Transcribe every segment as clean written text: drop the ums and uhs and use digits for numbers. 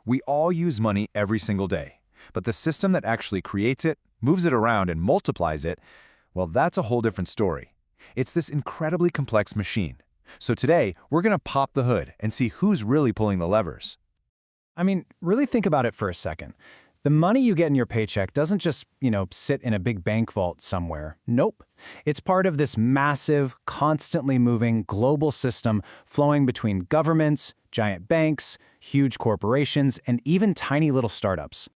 We all use money every single day, but the system that actually creates it, moves it around, and multiplies it, well, that's a whole different story. It's this incredibly complex machine. So today, we're going to pop the hood and see who's really pulling the levers. I mean, really think about it for a second. The money you get in your paycheck doesn't just, sit in a big bank vault somewhere. Nope. It's part of this massive, constantly moving global system flowing between governments, giant banks, huge corporations, and even tiny little startups.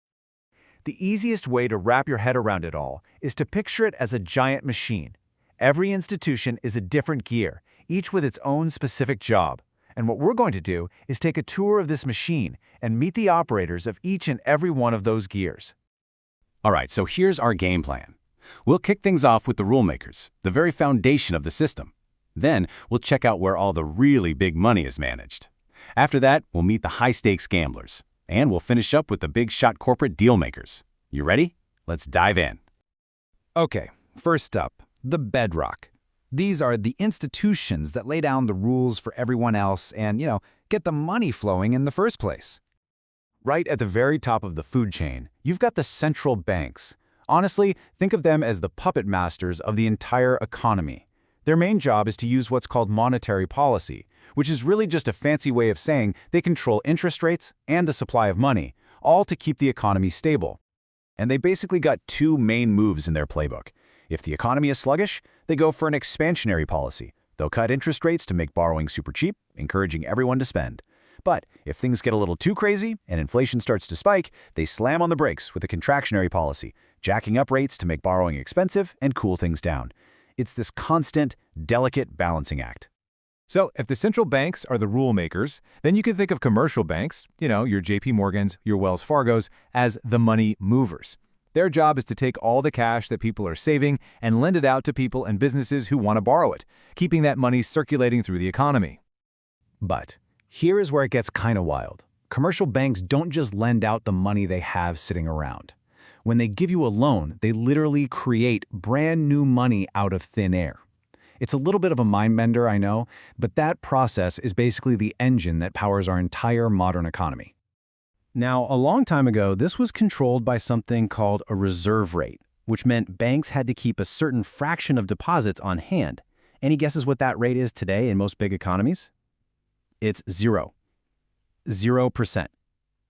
The easiest way to wrap your head around it all is to picture it as a giant machine. Every institution is a different gear, each with its own specific job. And what we're going to do is take a tour of this machine and meet the operators of each and every one of those gears. All right, so here's our game plan. We'll kick things off with the rule makers, the very foundation of the system. Then we'll check out where all the really big money is managed. After that, we'll meet the high-stakes gamblers. And we'll finish up with the big-shot corporate deal makers. You ready? Let's dive in. Okay, first up, the bedrock. These are the institutions that lay down the rules for everyone else and, get the money flowing in the first place. Right at the very top of the food chain, you've got the central banks. Honestly, think of them as the puppet masters of the entire economy. Their main job is to use what's called monetary policy, which is really just a fancy way of saying they control interest rates and the supply of money, all to keep the economy stable. And they basically got two main moves in their playbook. If the economy is sluggish, they go for an expansionary policy. They'll cut interest rates to make borrowing super cheap, encouraging everyone to spend. But if things get a little too crazy and inflation starts to spike, they slam on the brakes with a contractionary policy, jacking up rates to make borrowing expensive and cool things down. It's this constant, delicate balancing act. So if the central banks are the rule makers, then you can think of commercial banks, your JP Morgans, your Wells Fargos, as the money movers. Their job is to take all the cash that people are saving and lend it out to people and businesses who want to borrow it, keeping that money circulating through the economy. But here is where it gets kind of wild. Commercial banks don't just lend out the money they have sitting around. When they give you a loan, they literally create brand new money out of thin air. It's a little bit of a mind bender, I know, but that process is basically the engine that powers our entire modern economy. Now, a long time ago, this was controlled by something called a reserve rate, which meant banks had to keep a certain fraction of deposits on hand. Any guesses what that rate is today in most big economies? It's 0%.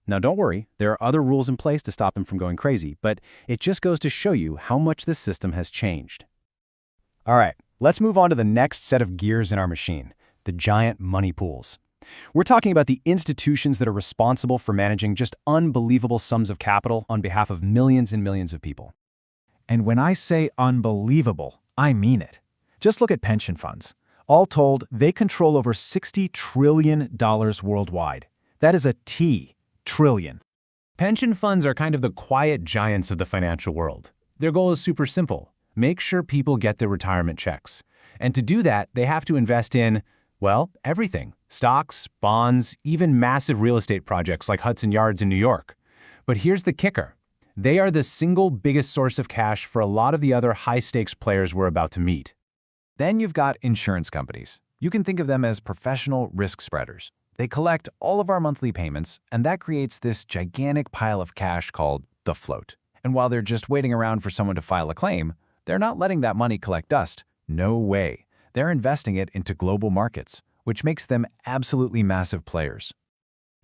Now, don't worry, there are other rules in place to stop them from going crazy, but it just goes to show you how much this system has changed. All right, let's move on to the next set of gears in our machine, the giant money pools. We're talking about the institutions that are responsible for managing just unbelievable sums of capital on behalf of millions and millions of people. And when I say unbelievable, I mean it. Just look at pension funds. All told, they control over $60 trillion worldwide. That is a T, trillion. Pension funds are kind of the quiet giants of the financial world. Their goal is super simple: make sure people get their retirement checks. And to do that, they have to invest in, well, everything. Stocks, bonds, even massive real estate projects like Hudson Yards in New York. But here's the kicker. They are the single biggest source of cash for a lot of the other high-stakes players we're about to meet. Then you've got insurance companies. You can think of them as professional risk spreaders. They collect all of our monthly payments, and that creates this gigantic pile of cash called the float. And while they're just waiting around for someone to file a claim, they're not letting that money collect dust. No way. They're investing it into global markets, which makes them absolutely massive players.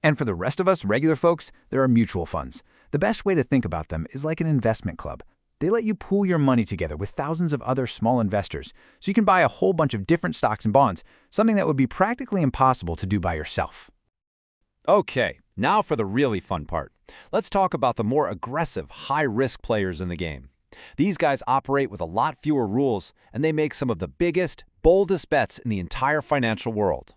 And for the rest of us regular folks, there are mutual funds. The best way to think about them is like an investment club. They let you pool your money together with thousands of other small investors, so you can buy a whole bunch of different stocks and bonds, something that would be practically impossible to do by yourself. Okay, now for the really fun part. Let's talk about the more aggressive, high-risk players in the game. These guys operate with a lot fewer rules, and they make some of the biggest, boldest bets in the entire financial world.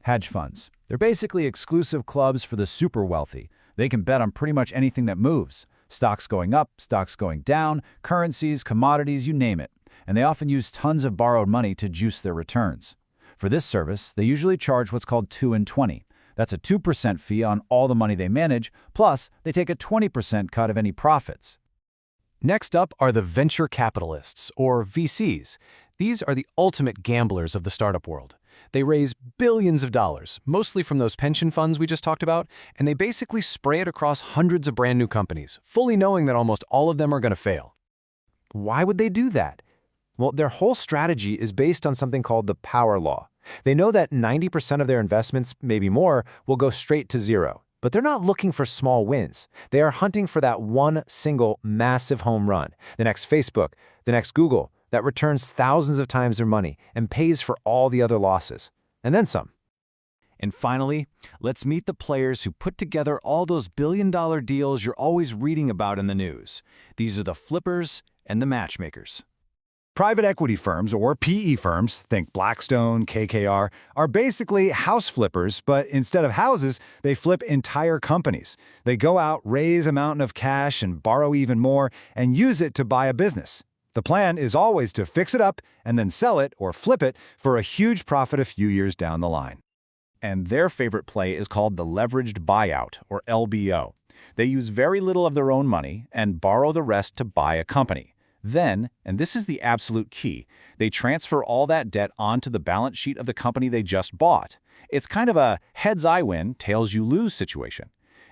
Hedge funds. They're basically exclusive clubs for the super wealthy. They can bet on pretty much anything that moves. Stocks going up, stocks going down, currencies, commodities, you name it. And they often use tons of borrowed money to juice their returns. For this service, they usually charge what's called 2 and 20. That's a 2% fee on all the money they manage, plus they take a 20% cut of any profits. Next up are the venture capitalists, or VCs. These are the ultimate gamblers of the startup world. They raise billions of dollars, mostly from those pension funds we just talked about, and they basically spray it across hundreds of brand new companies, fully knowing that almost all of them are going to fail. Why would they do that? Well, their whole strategy is based on something called the power law. They know that 90% of their investments, maybe more, will go straight to zero. But they're not looking for small wins. They are hunting for that one single massive home run, the next Facebook, the next Google, that returns thousands of times their money and pays for all the other losses. And then some. And finally, let's meet the players who put together all those billion-dollar deals you're always reading about in the news. These are the flippers and the matchmakers. Private equity firms, or PE firms, think Blackstone, KKR, are basically house flippers, but instead of houses, they flip entire companies. They go out, raise a mountain of cash, and borrow even more, and use it to buy a business. The plan is always to fix it up and then sell it or flip it for a huge profit a few years down the line. And their favorite play is called the leveraged buyout, or LBO. They use very little of their own money and borrow the rest to buy a company. Then, and this is the absolute key, they transfer all that debt onto the balance sheet of the company they just bought. It's kind of a heads I win, tails you lose situation.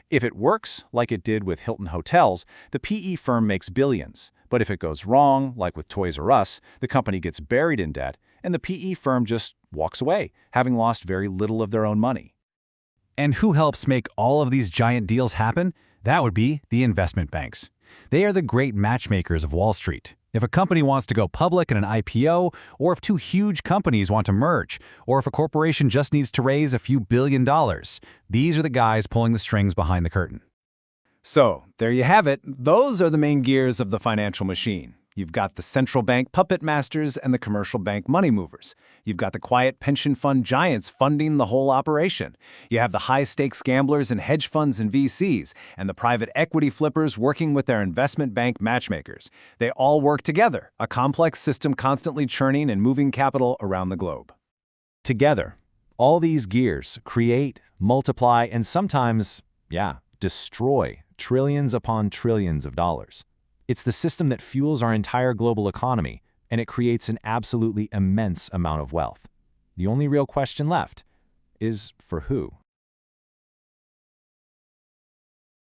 If it works, like it did with Hilton Hotels, the PE firm makes billions. But if it goes wrong, like with Toys R Us, the company gets buried in debt, and the PE firm just walks away, having lost very little of their own money. And who helps make all of these giant deals happen? That would be the investment banks. They are the great matchmakers of Wall Street. If a company wants to go public in an IPO, or if two huge companies want to merge, or if a corporation just needs to raise a few $1 billion, these are the guys pulling the strings behind the curtain. So, there you have it. Those are the main gears of the financial machine. You've got the central bank puppet masters and the commercial bank money movers. You've got the quiet pension fund giants funding the whole operation. You have the high-stakes gamblers and hedge funds and VCs, and the private equity flippers working with their investment bank matchmakers. They all work together, a complex system constantly churning and moving capital around the globe. Together, all these gears create, multiply, and sometimes, destroy trillions upon trillions of dollars. It's the system that fuels our entire global economy, and it creates an absolutely immense amount of wealth. The only real question left is for who?